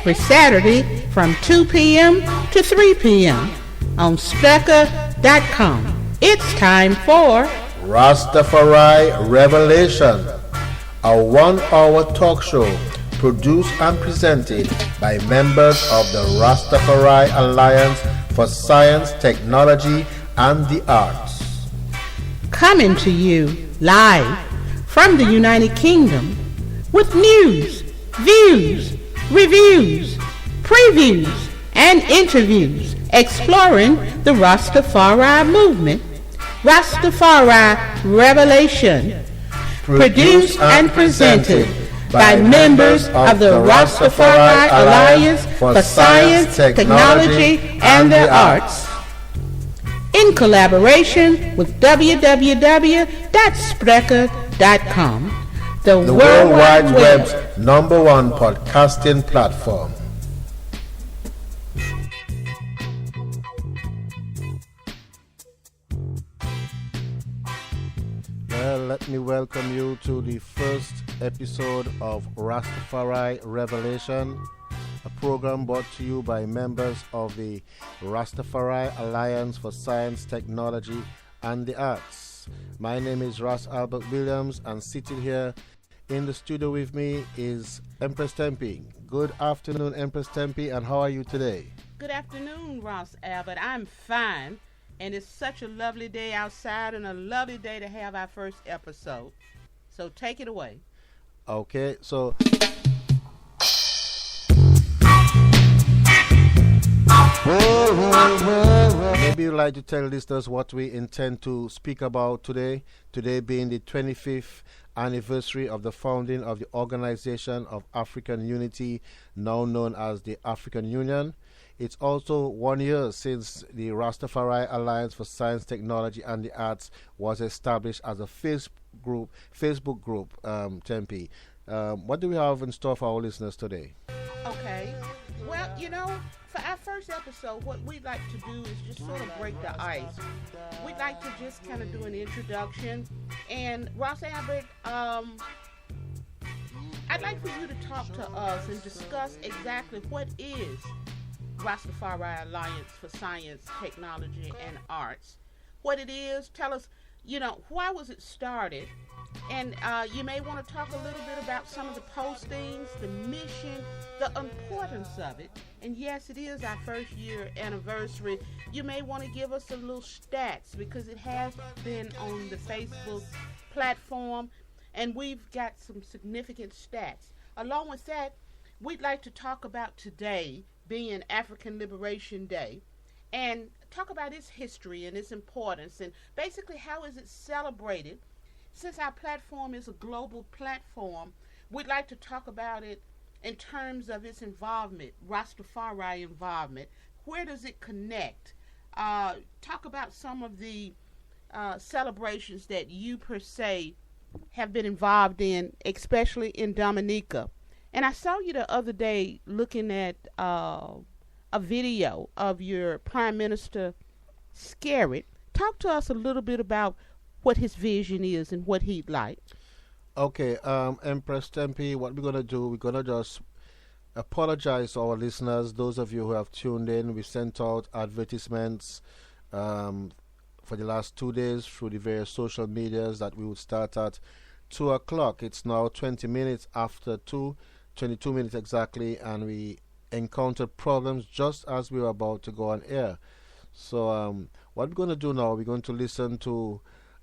every Saturday from 2 p.m. to 3 p.m. on Spreaker.com. It's time for Rastafari Revelation, a 1-hour talk show produced and presented by members of the Rastafari Alliance for Science, Technology, and the Arts. Coming to you live from the United Kingdom with news, views, reviews, previews, and interviews exploring the Rastafari movement. Rastafari Revelation, produced and presented by members of the Rastafari Alliance for Science, Technology, and the Arts, in collaboration with www.Spreaker.com, the World Wide Web's #1 podcasting platform. Well, let me welcome you to the first episode of Rastafari Revelation, a program brought to you by members of the Rastafari Alliance for Science, Technology, and the Arts. My name is Ross Albert Williams, and sitting here in the studio with me is Empress Tempe. Good afternoon, Empress Tempe, and how are you today? Good afternoon, Ross Albert. I'm fine. And it's such a lovely day outside and a lovely day to have our first episode. So take it away. Okay, so maybe you'd like to tell listeners what we intend to speak about today. Today being the 25th anniversary of the founding of the Organization of African Unity, now known as the African Union. It's also 1 year since the Rastafari Alliance for Science, Technology, and the Arts was established as a Facebook group, Tempe. What do we have in store for our listeners today? Okay. Well, for our first episode, what we'd like to do is just sort of break the ice. We'd like to just kind of do an introduction. And Ross Albert, I'd like for you to talk to us and discuss exactly what is Rastafari Alliance for Science, Technology, and Arts. What it is, tell us, why was it started? And you may want to talk a little bit about some of the postings, the mission, the importance of it. And yes, it is our first year anniversary. You may want to give us a little stats because it has been on the Facebook platform and we've got some significant stats. Along with that, we'd like to talk about today being African Liberation Day and talk about its history and its importance and basically how is it celebrated. Since our platform is a global platform, we'd like to talk about it in terms of its involvement, Rastafari involvement. Where does it connect? Talk about some of the celebrations that you per se have been involved in, especially in Dominica. And I saw you the other day looking at a video of your Prime Minister Skerritt. Talk to us a little bit about what his vision is and what he'd like. Okay, Empress Tempe, what we're going to do, we're going to just apologize to our listeners, those of you who have tuned in. We sent out advertisements for the last 2 days through the various social medias that we would start at 2 o'clock. It's now 20 minutes after 2, 22 minutes exactly, and we encountered problems just as we were about to go on air. So what we're going to do now, we're going to listen to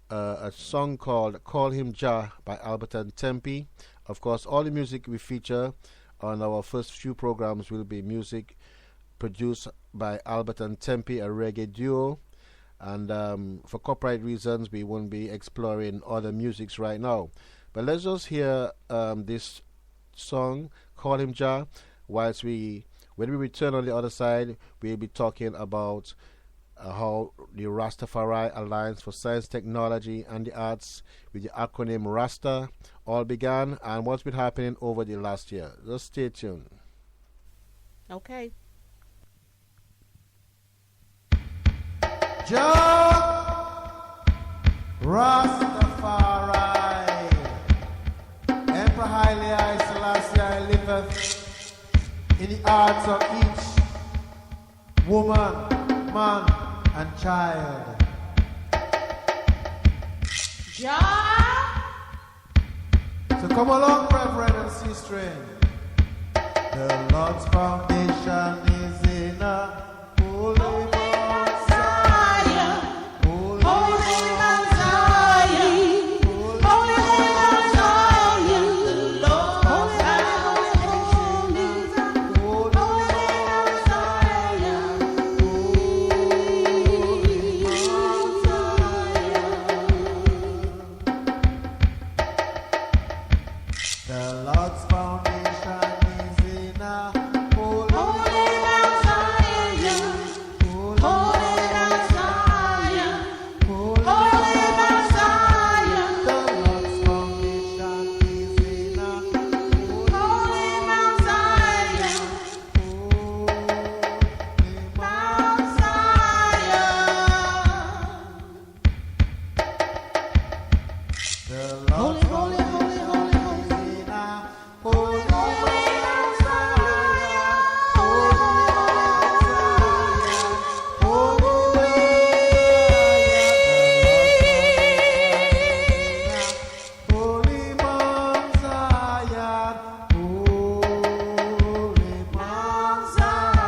a song called Call Him Jah by Albert and Tempe. Of course, all the music we feature on our first few programs will be music produced by Albert and Tempe, a reggae duo. And for copyright reasons, we won't be exploring other musics right now. But let's just hear this song, Call Him Jah, when we return on the other side, we'll be talking about how the Rastafari Alliance for Science, Technology, and the Arts, with the acronym RASTA, all began and what's been happening over the last year. Just stay tuned. Okay. Jah Rastafari, Emperor Haile Selassie liveth in the hearts of each woman, man, and child. So come along, brethren and sisters. The Lord's foundation is in a holy Mount Zion. Holy Mount Zion. Holy Mount Zion. The Lord's foundation is in a holy Mount Zion. Holy Mount Zion. The Lord's foundation is in a holy Mount Zion. Holy Mount Zion. Holy Mount Zion. The Lord's foundation is in a holy Mount Zion. Holy Mount Zion. The Lord's foundation is in a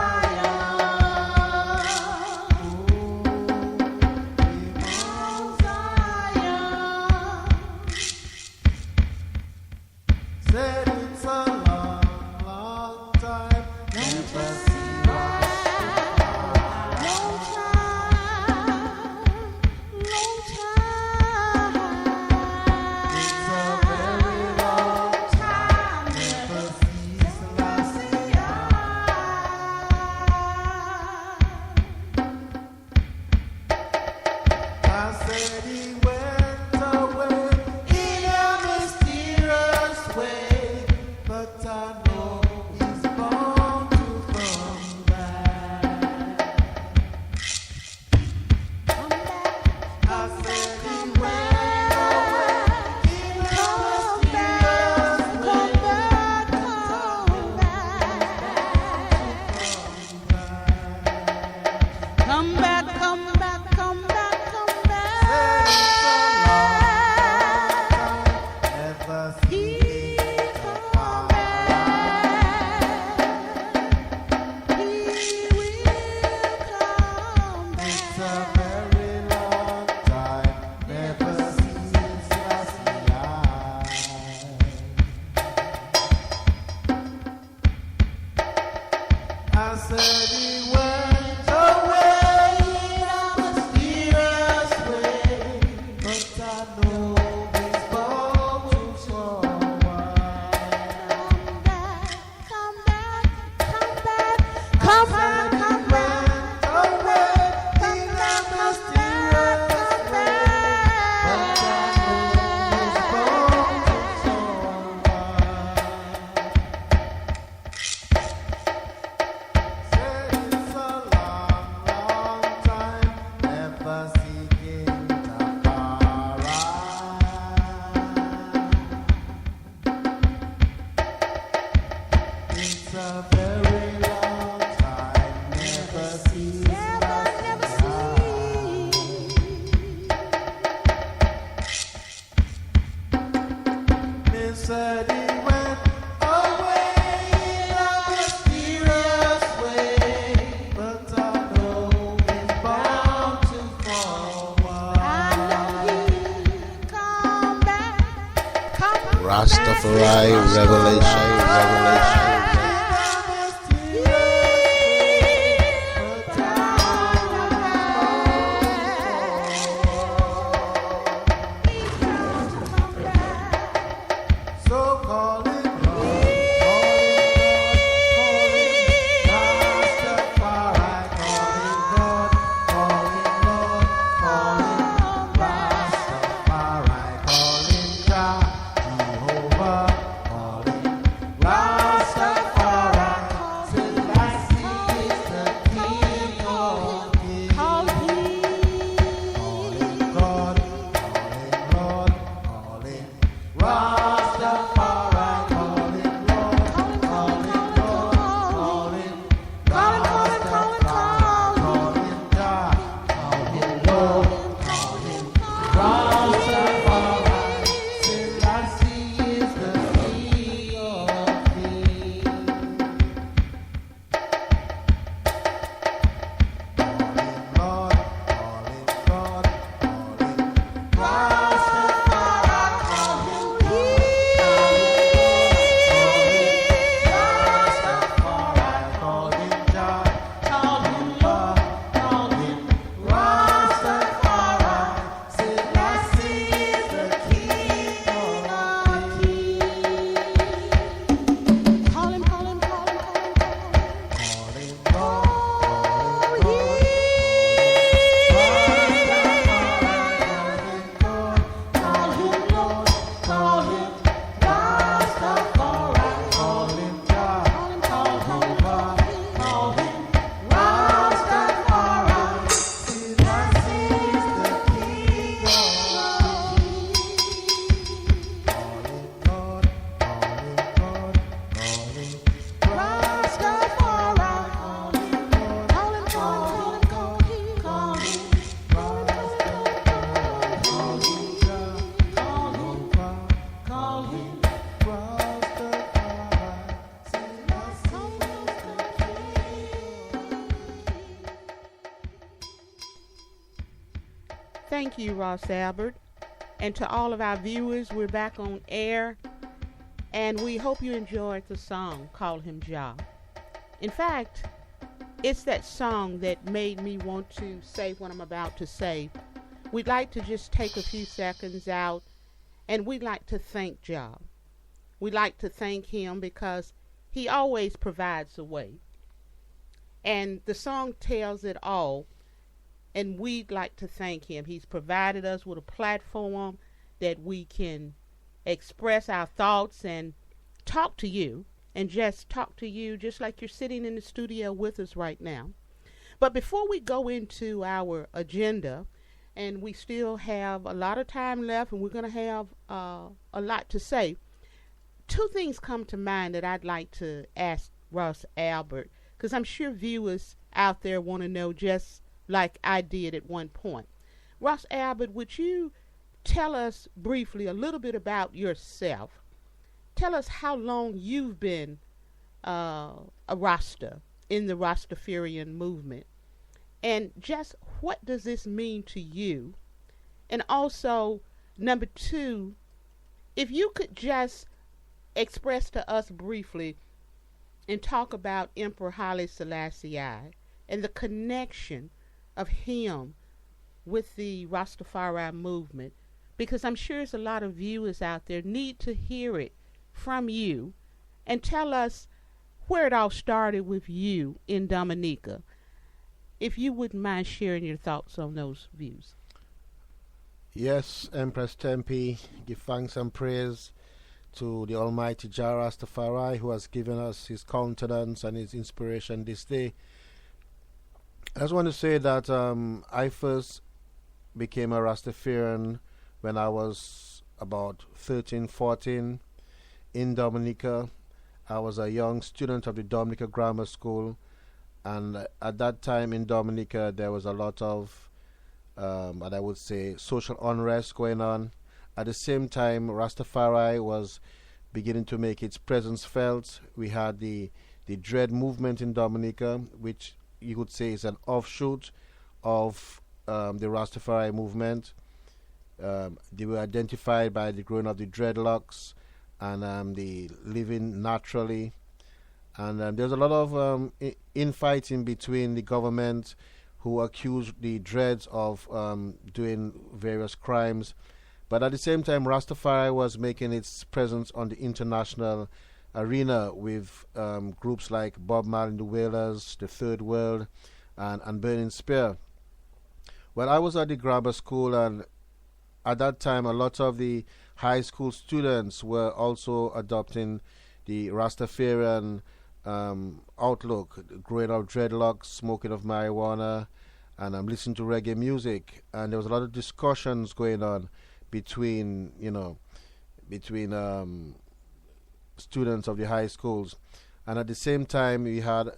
said it's a long, long time. Never see long time. It's a very long time. Never see Selassie. I said he went away in a mysterious way, but I know he's bound to come back. I said he went away in a mysterious way, but I know he's bound to come back. Come back, come back, come back, come back. Never see the It's a very long time. Never see Selassie. I said he went away in a mysterious way, but I know he's bound to forward. Come back, come back, come back, come back. It's a very long time, never see said he went away in a mysterious way, but I know he's bound to forward. I know he'll come back, come back. Rastafari revelation. So call it Rastafari, call it God, call it Lord, call it Rastafari, call it Jah, Jehovah, call it Rastafari, Selassie is the King of Kings. Call it God, call it Lord, call it Rastafari, call it Lord, call it Lord, call Thank you, Ross Albert. And to all of our viewers, we're back on air. And we hope you enjoyed the song, Call Him Jah. In fact, it's that song that made me want to say what I'm about to say. We'd like to just take a few seconds out, and we'd like to thank Jah. We'd like to thank him because he always provides a way. And the song tells it all, and we'd like to thank him. He's provided us with a platform that we can express our thoughts and talk to you, and just talk to you just like you're sitting in the studio with us right now. But before we go into our agenda, and we still have a lot of time left, and we're going to have a lot to say, two things come to mind that I'd like to ask Ross Albert, because I'm sure viewers out there want to know just like I did at one point. Ross Albert, would you tell us briefly a little bit about yourself? Tell us how long you've been a Rasta in the Rastafarian movement. And just what does this mean to you? And also, number two, if you could just express to us briefly and talk about Emperor Haile Selassie and the connection of him with the Rastafari movement, because I'm sure there's a lot of viewers out there need to hear it from you, and tell us where it all started with you in Dominica. If you wouldn't mind sharing your thoughts on those views. Yes, Empress Tempe, give thanks and praise to the Almighty Jah Rastafari, who has given us his countenance and his inspiration this day. I just want to say that I first became a Rastafarian when I was about 13, 14 in Dominica. I was a young student of the Dominica Grammar School, and at that time in Dominica there was a lot of, what I would say, social unrest going on. At the same time, Rastafari was beginning to make its presence felt. We had the Dread movement in Dominica, which you could say is an offshoot of the Rastafari movement. They were identified by the growing of the dreadlocks and the living naturally. And there's a lot of infighting between the government, who accused the Dreads of doing various crimes. But at the same time, Rastafari was making its presence on the international arena with groups like Bob Marley and the Wailers, the Third World, and Burning Spear. Well, I was at the grammar school, and at that time, a lot of the high school students were also adopting the Rastafarian outlook, growing of dreadlocks, smoking of marijuana, and I'm listening to reggae music. And there was a lot of discussions going on between students of the high schools. And at the same time, we had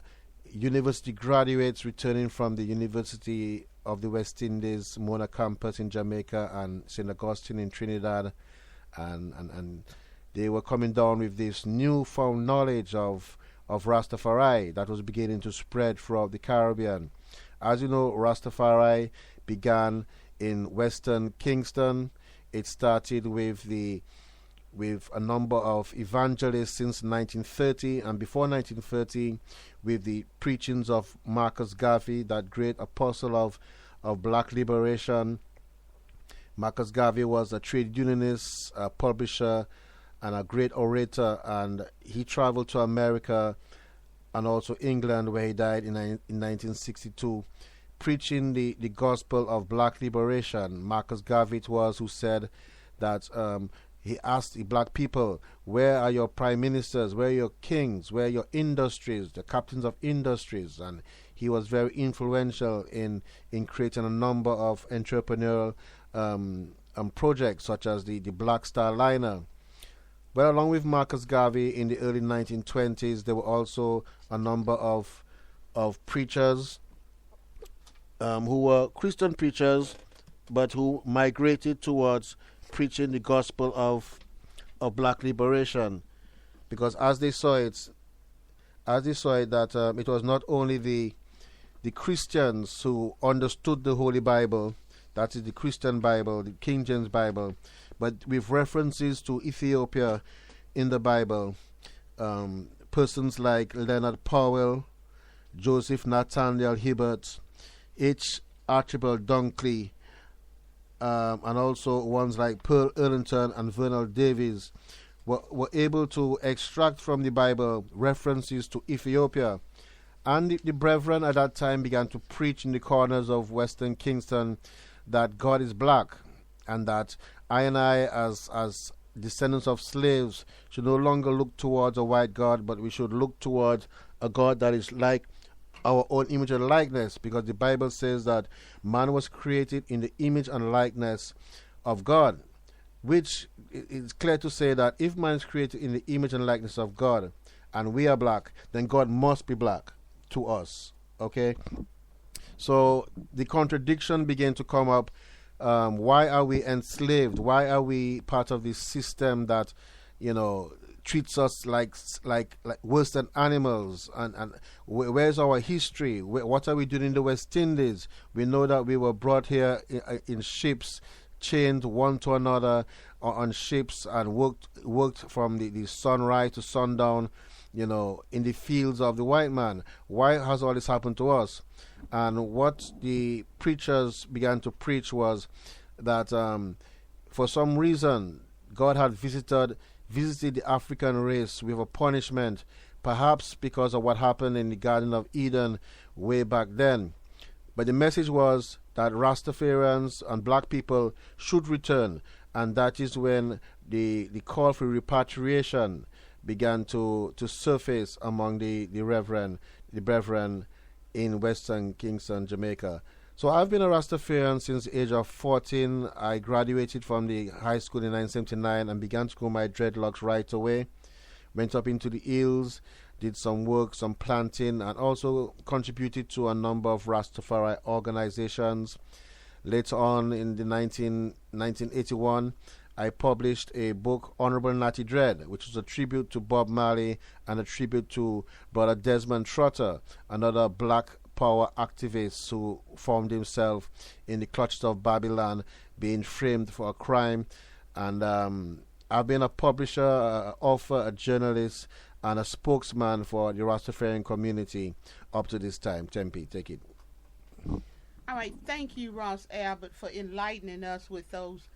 university graduates returning from the University of the West Indies, Mona campus in Jamaica, and St. Augustine in Trinidad, and they were coming down with this newfound knowledge of Rastafari that was beginning to spread throughout the Caribbean. As you know, Rastafari began in Western Kingston. It started with a number of evangelists since 1930, and before 1930 with the preachings of Marcus Garvey, that great apostle of black liberation. Marcus Garvey was a trade unionist, a publisher, and a great orator, and he traveled to America and also England, where he died in 1962, preaching the gospel of black liberation. Marcus Garvey it was who said that he asked the black people, where are your prime ministers, where are your kings, where are your industries, the captains of industries? And he was very influential in creating a number of entrepreneurial projects, such as the Black Star Liner. Well, along with Marcus Garvey in the early 1920s, there were also a number of preachers who were Christian preachers, but who migrated towards preaching the gospel of black liberation, because as they saw it that it was not only the Christians who understood the Holy Bible, That is the Christian Bible, the King James Bible, but with references to Ethiopia in the Bible. Persons like Leonard Powell, Joseph Nathaniel Hibbert, H. Archibald Dunkley, and also ones like Pearl Erlington and Vernal Davies were able to extract from the Bible references to Ethiopia. And the brethren at that time began to preach in the corners of Western Kingston that God is black, and that I and I, as descendants of slaves, should no longer look towards a white God, but we should look towards a God that is like our own image and likeness, because the Bible says that man was created in the image and likeness of God, which is clear to say that if man is created in the image and likeness of God, and we are black, then God must be black to us. Okay? So the contradiction began to come up. Why are we enslaved? Why are we part of this system that, treats us like worse than animals? And where's our history? What are we doing in the West Indies? We know that we were brought here in ships, chained one to another on ships, and worked from the sunrise to sundown, in the fields of the white man. Why has all this happened to us? And what the preachers began to preach was that for some reason God had visited the African race with a punishment, perhaps because of what happened in the Garden of Eden way back then. But the message was that Rastafarians and black people should return, and that is when the call for repatriation began to surface among the brethren in Western Kingston, Jamaica. So I've been a Rastafarian since the age of 14. I graduated from the high school in 1979 and began to grow my dreadlocks right away. Went up into the hills, did some work, some planting, and also contributed to a number of Rastafari organizations. Later on in the 1981, I published a book, Honorable Natty Dread, which was a tribute to Bob Marley and a tribute to Brother Desmond Trotter, another black power activist who found himself in the clutches of Babylon, being framed for a crime. And I've been a publisher, an author, a journalist, and a spokesman for the Rastafarian community up to this time. Tempe, take it. All right, thank you, Ross Albert, for enlightening us with those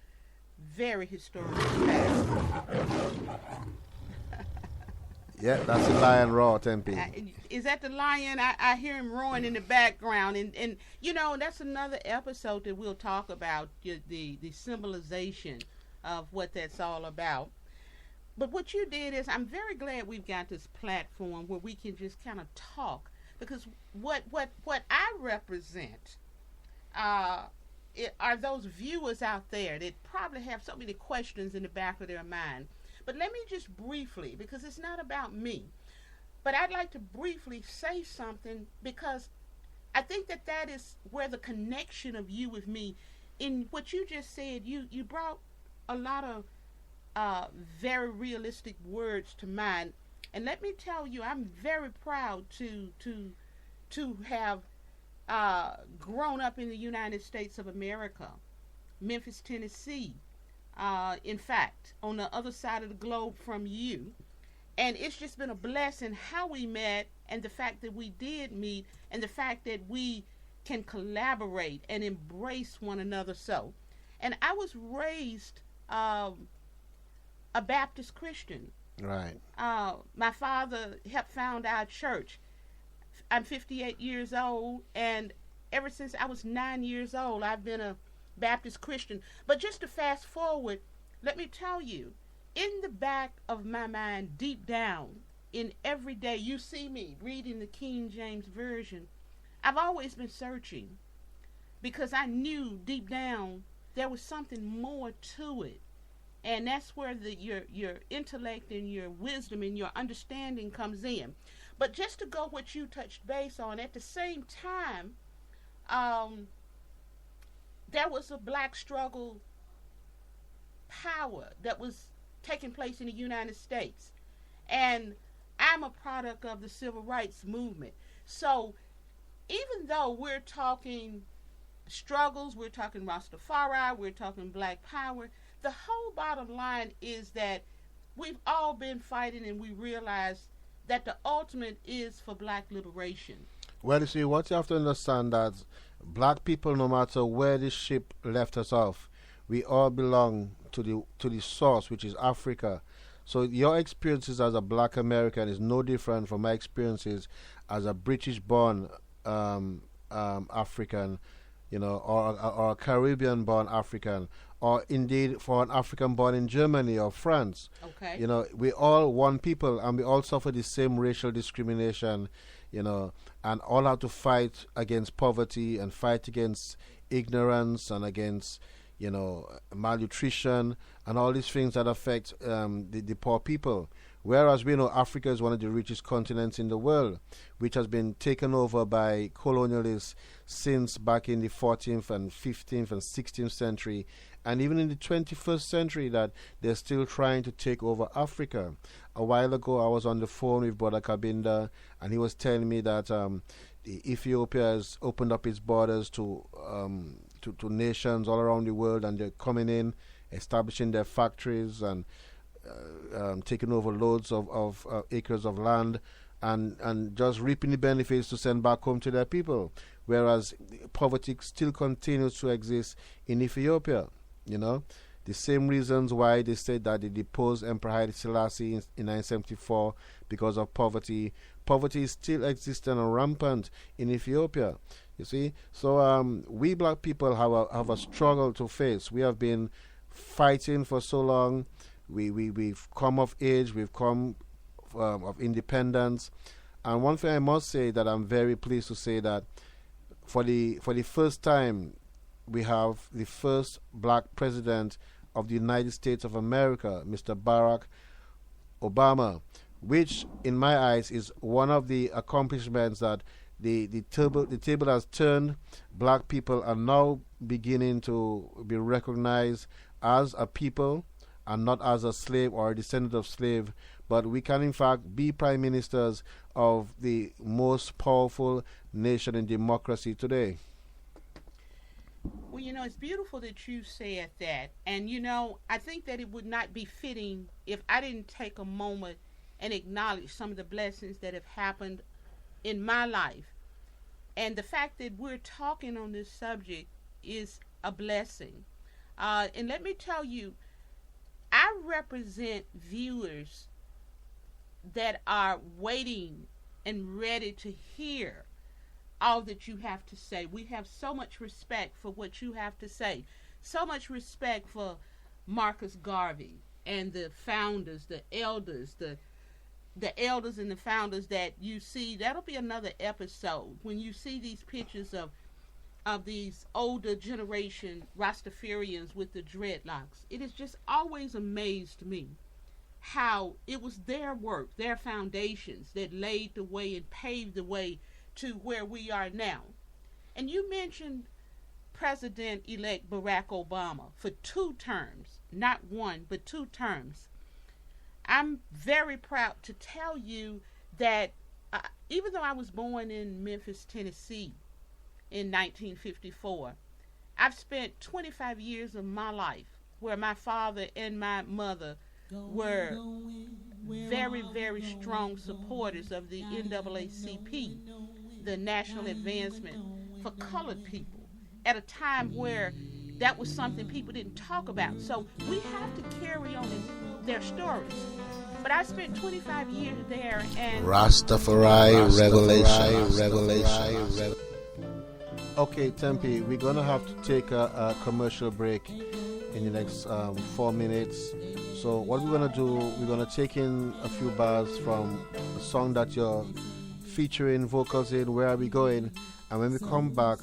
very historical facts. Yeah, that's the lion roar, Tempe. Is that the lion? I hear him roaring in the background. And that's another episode that we'll talk about, the symbolization of what that's all about. But what you did is, I'm very glad we've got this platform where we can just kind of talk, because what I represent are those viewers out there that probably have so many questions in the back of their mind. But let me just briefly, because it's not about me, but I'd like to briefly say something, because I think that is where the connection of you with me, in what you just said, you brought a lot of very realistic words to mind. And let me tell you, I'm very proud to have grown up in the United States of America, Memphis, Tennessee. In fact, on the other side of the globe from you. And it's just been a blessing how we met, and the fact that we did meet, and the fact that we can collaborate and embrace one another so. And I was raised a Baptist Christian. Right. My father helped found our church. I'm 58 years old, and ever since I was 9 years old, I've been a Baptist Christian. But just to fast forward, let me tell you, in the back of my mind, deep down, in every day you see me reading the King James Version, I've always been searching, because I knew deep down there was something more to it. And that's where your intellect and your wisdom and your understanding comes in. But just to go what you touched base on, at the same time, there was a black struggle power that was taking place in the United States. And I'm a product of the civil rights movement. So even though we're talking struggles. We're talking Rastafari. We're talking Black Power. The whole bottom line is that we've all been fighting, and we realize that the ultimate is for black liberation. Well, you see, what you have to understand that black people, no matter where the ship left us off, we all belong to the source, which is Africa. So your experiences as a black American is no different from my experiences as a British-born African, or a Caribbean-born African, or indeed for an African born in Germany or France. Okay. We all one people, and we all suffer the same racial discrimination, and all have to fight against poverty and fight against ignorance and against, malnutrition and all these things that affect the poor people. Whereas we know Africa is one of the richest continents in the world, which has been taken over by colonialists since back in the 14th and 15th and 16th century, and even in the 21st century, that they're still trying to take over Africa. A while ago, I was on the phone with Brother Kabinda, and he was telling me that Ethiopia has opened up its borders to nations all around the world, and they're coming in, establishing their factories and taking over loads of acres of land, and just reaping the benefits to send back home to their people. Whereas poverty still continues to exist in Ethiopia. The same reasons why they said that they deposed Emperor Haile Selassie in 1974 because of poverty. Poverty is still existent and rampant in Ethiopia. You see, so we black people have a struggle to face. We have been fighting for so long. We've come of age. We've come of independence. And one thing I must say that I'm very pleased to say that for the first time, we have the first black president of the United States of America, Mr. Barack Obama, which in my eyes is one of the accomplishments that the table has turned. Black people are now beginning to be recognized as a people and not as a slave or a descendant of slave, but we can in fact be prime ministers of the most powerful nation in democracy today. Well, it's beautiful that you said that. And, I think that it would not be fitting if I didn't take a moment and acknowledge some of the blessings that have happened in my life. And the fact that we're talking on this subject is a blessing. And let me tell you, I represent viewers that are waiting and ready to hear all that you have to say. We have so much respect for what you have to say. So much respect for Marcus Garvey and the founders, the elders and the founders that you see. That'll be another episode when you see these pictures of these older generation Rastafarians with the dreadlocks. It has just always amazed me how it was their work, their foundations that laid the way and paved the way to where we are now. And you mentioned President-elect Barack Obama for 2 terms, not 1, but 2 terms. I'm very proud to tell you that even though I was born in Memphis, Tennessee in 1954, I've spent 25 years of my life where my father and my mother were very, very strong supporters of the NAACP, the National Advancement for Colored People, at a time where that was something people didn't talk about. So we have to carry on their stories. But I spent 25 years there, and Rastafari Revelation. Okay, Tempe, we're going to have to take a commercial break in the next 4 minutes. So what we're going to do, we're going to take in a few bars from a song that you're featuring vocals in, Where Are We Going? And when we come back,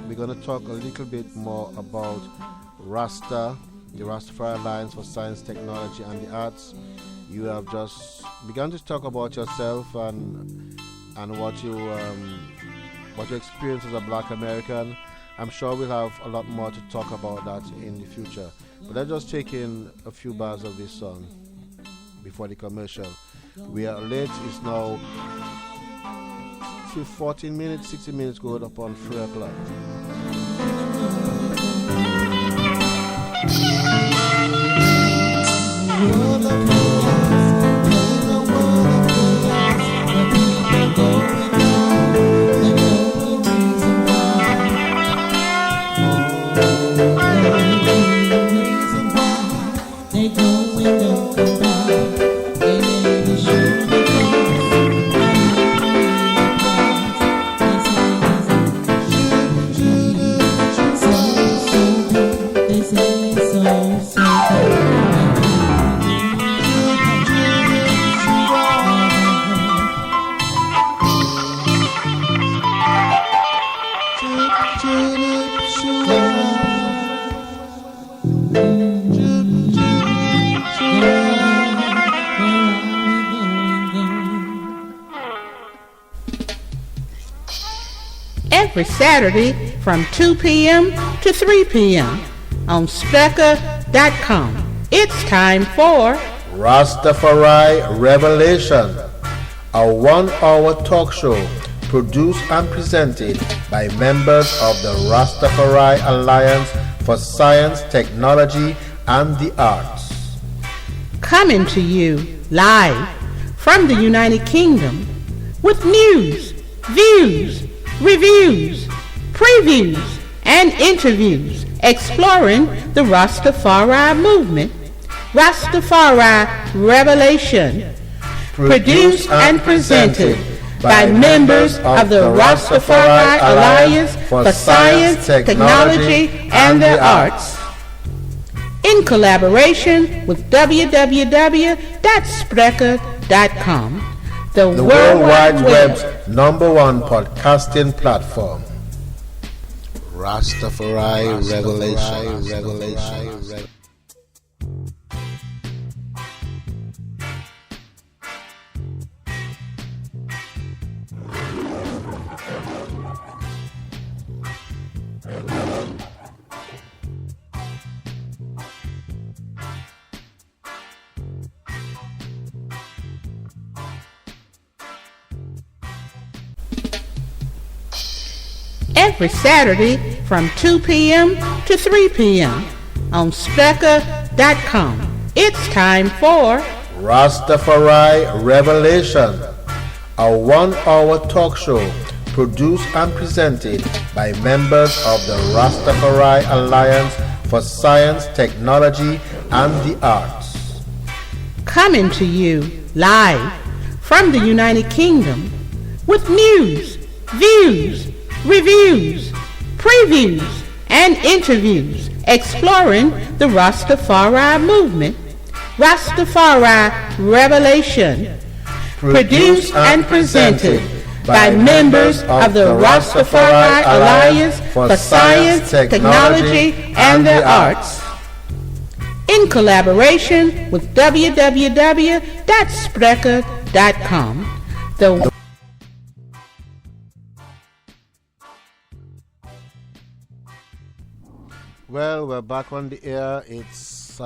we're going to talk a little bit more about Rasta, the Rastafari Alliance for Science, Technology and the Arts. You have just begun to talk about yourself and what you experience as a black American. I'm sure we'll have a lot more to talk about that in the future. But let's just take in a few bars of this song before the commercial. We are late. It's now 14 minutes, 60 minutes going up on 3 o'clock. Every Saturday from 2 p.m. to 3 p.m. on Spreaker.com. It's time for Rastafari Revelation, a 1-hour talk show produced and presented by members of the Rastafari Alliance for Science, Technology, and the Arts. Coming to you live from the United Kingdom with news, views, reviews, previews, and interviews exploring the Rastafari movement. Rastafari Revelation, produced and presented by members of the Rastafari Alliance for Science, Technology, and the Arts, in collaboration with www.spreaker.com, the World Wide Web's #1 podcasting platform. Rastafari Revelation. Every Saturday from 2 p.m. to 3 p.m. on Spreaker.com. It's time for Rastafari Revelation, a 1-hour talk show produced and presented by members of the Rastafari Alliance for Science, Technology, and the Arts. Coming to you live from the United Kingdom with news, views, reviews, previews, and interviews exploring the Rastafari movement. Rastafari Revelation, produced and presented by members of the Rastafari Alliance for Science, Technology, and the Arts, in collaboration with www.spreaker.com, the Well, we're back on the air. It's